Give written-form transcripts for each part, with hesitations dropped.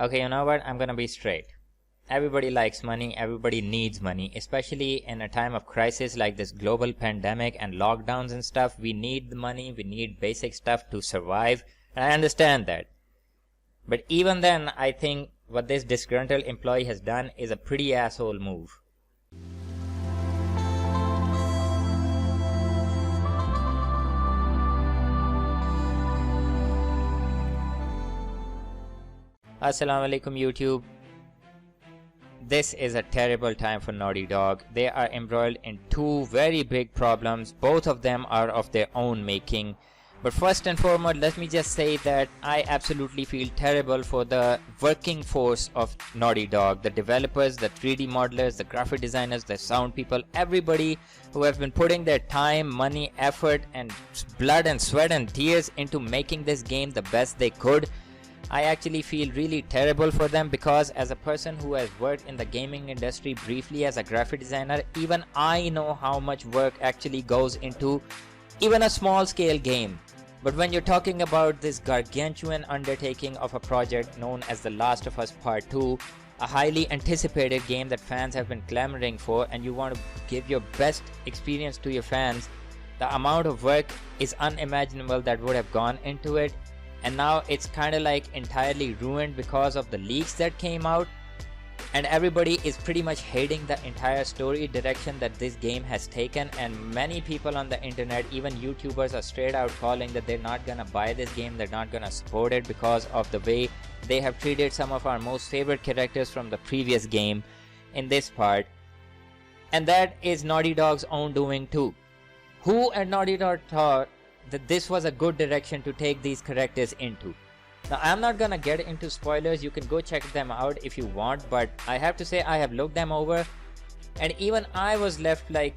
Okay, you know what? I'm gonna be straight. Everybody likes money, everybody needs money, especially in a time of crisis like this global pandemic and lockdowns and stuff. We need the money, we need basic stuff to survive, and I understand that. But even then, I think what this disgruntled employee has done is a pretty asshole move. Assalamu alaikum YouTube. This is a terrible time for Naughty Dog. They are embroiled in two very big problems. Both of them are of their own making. But first and foremost, let me just say that I absolutely feel terrible for the working force of Naughty Dog. The developers, the 3D modelers, the graphic designers, the sound people, everybody who have been putting their time, money, effort, and blood and sweat and tears into making this game the best they could. I actually feel really terrible for them because as a person who has worked in the gaming industry briefly as a graphic designer, even I know how much work actually goes into even a small scale game. But when you're talking about this gargantuan undertaking of a project known as The Last of Us Part 2, a highly anticipated game that fans have been clamoring for, and you want to give your best experience to your fans, the amount of work is unimaginable that would have gone into it. And now it's kind of like entirely ruined because of the leaks that came out, and everybody is pretty much hating the entire story direction that this game has taken. And many people on the internet, even YouTubers, are straight out calling that they're not gonna buy this game, they're not gonna support it because of the way they have treated some of our most favorite characters from the previous game in this part. And that is Naughty Dog's own doing too. Who at Naughty Dog thought that this was a good direction to take these characters into? Now, I'm not gonna get into spoilers, you can go check them out if you want, but I have to say I have looked them over, and even I was left like,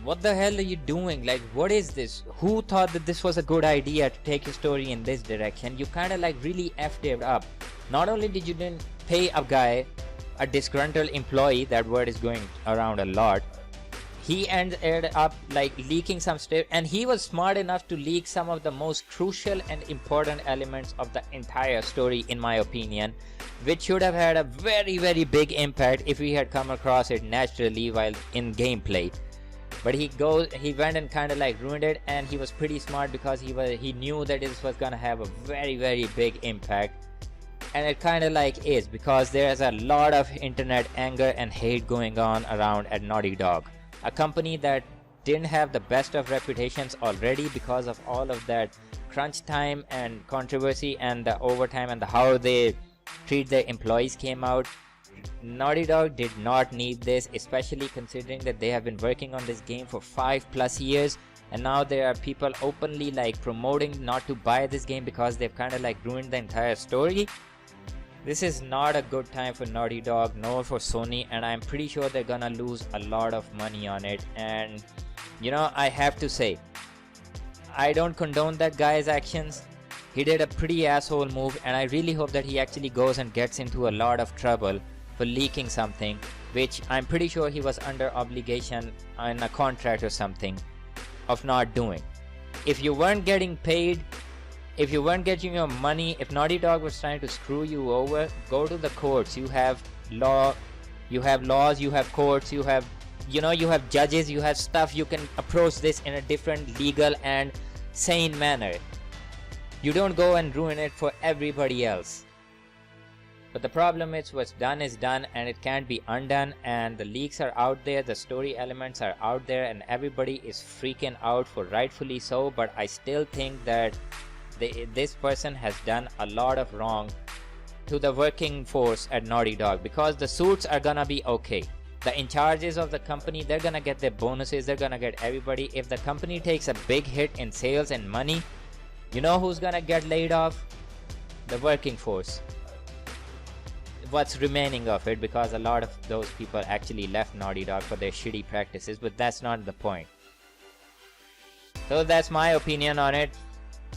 what the hell are you doing? Like, what is this? Who thought that this was a good idea to take your story in this direction? You kind of like really effed it up. Not only did you didn't pay a guy, a disgruntled employee, that word is going around a lot, he ended up like leaking some stuff, and he was smart enough to leak some of the most crucial and important elements of the entire story, in my opinion, which should have had a very big impact if we had come across it naturally while in gameplay. But he went and kind of like ruined it, and he was pretty smart because he knew that this was gonna have a very big impact. And it kind of like is, because there's a lot of internet anger and hate going on around at Naughty Dog, a company that didn't have the best of reputations already because of all of that crunch time and controversy and the overtime and how they treat their employees came out. Naughty Dog did not need this, especially considering that they have been working on this game for 5+ years, and now there are people openly like promoting not to buy this game because they've kind of like ruined the entire story. This is not a good time for Naughty Dog, nor for Sony, and I'm pretty sure they're gonna lose a lot of money on it. And you know, I have to say, I don't condone that guy's actions. He did a pretty asshole move, and I really hope that he actually goes and gets into a lot of trouble for leaking something, which I'm pretty sure he was under obligation on a contract or something of not doing. If you weren't getting paid, if you weren't getting your money, if Naughty Dog was trying to screw you over, go to the courts. You have law, you have laws, you have courts, you have judges, you have stuff. You can approach this in a different legal and sane manner. You don't go and ruin it for everybody else. But the problem is, what's done is done, and it can't be undone, and the leaks are out there, the story elements are out there, and everybody is freaking out, for rightfully so. But I still think that this person has done a lot of wrong to the working force at Naughty Dog, because the suits are gonna be okay. The in charges of the company, they're gonna get their bonuses, they're gonna get everybody. If the company takes a big hit in sales and money, you know who's gonna get laid off? The working force. What's remaining of it, because a lot of those people actually left Naughty Dog for their shitty practices, but that's not the point. So that's my opinion on it.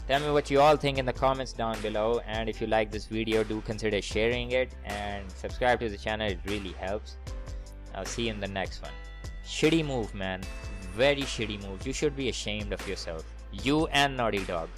Tell me what you all think in the comments down below, and if you like this video, do consider sharing it and subscribe to the channel, it really helps. I'll see you in the next one. Shitty move, man. Very shitty move. You should be ashamed of yourself. You and Naughty Dog.